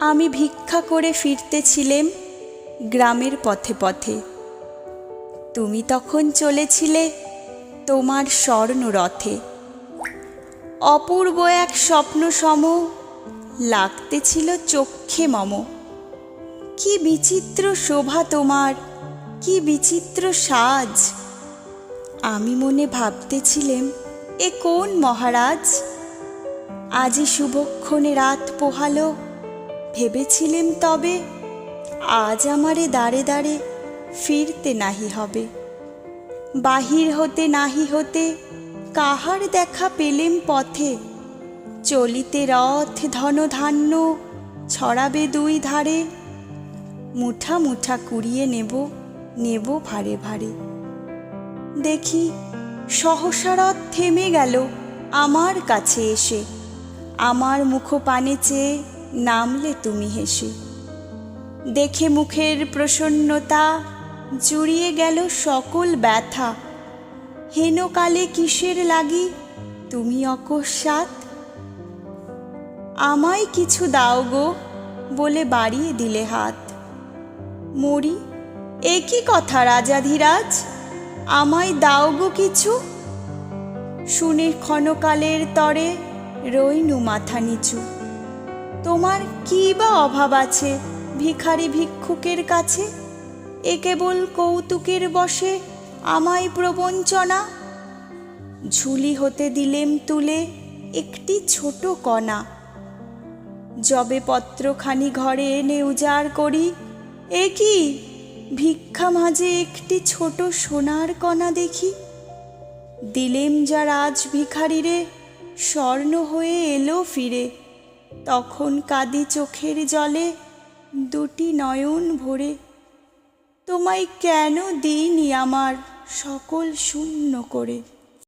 আমি ভিক্ষা করে ফিরতেছিলেম গ্রামের পথে পথে। তুমি তখন চলেছিলে তোমার স্বর্ণরথে। অপূর্ব এক স্বপ্ন সম লাগতেছিল চক্ষে মম। কি বিচিত্র শোভা তোমার, কি বিচিত্র সাজ। আমি মনে ভাবতেছিলেম, এ কোন মহারাজ? আজি শুভক্ষণে রাত পোহালো, ভেবেছিলেম তবে আজ আমারে দাঁড়ে দাঁড়ে ফিরতে নাহি হবে। বাহির হতে নাহি হতে কাহার দেখা পেলেম পথে। চলিতে রথ ধনধান্য ছড়াবে দুই ধারে। মুঠা মুঠা কুড়িয়ে নেব নেব ভারে ভারে। দেখি সহসা রথ থেমে গেল আমার কাছে এসে। আমার মুখপানে চেয়ে নামলে তুমি হেসে। দেখে মুখের প্রসন্নতা জুড়িয়ে গেল সকল ব্যথা। হেনকালে কিসের লাগি তুমি অকস্মাৎ? আমায় কিছু দাও গো বলে বাড়িয়ে দিলে হাত। মরি, এ কি কথা রাজাধিরাজ? আমায় দাও গো কিছু। শুনে ক্ষণকালের তরে রইনু মাথা নিচু। তোমার কি বা অভাব আছে ভিখারি ভিক্ষুকের কাছে? এ কেবল কৌতুকের বশে আমায় প্রবঞ্চনা। ঝুলি হতে দিলেম তুলে একটি ছোট কণা। যবে পত্রখানি ঘরে এনে উজাড় করি, এ কি ভিক্ষা মাঝে একটি ছোট সোনার কণা দেখি। দিলেম যা রাজ ভিখারিরে, স্বর্ণ হয়ে এলো ফিরে। তখন কাঁদি চোখের জলে দুটি নয়ন ভরে। তোমায় কেন দিইনি আমার সকল শূন্য করে।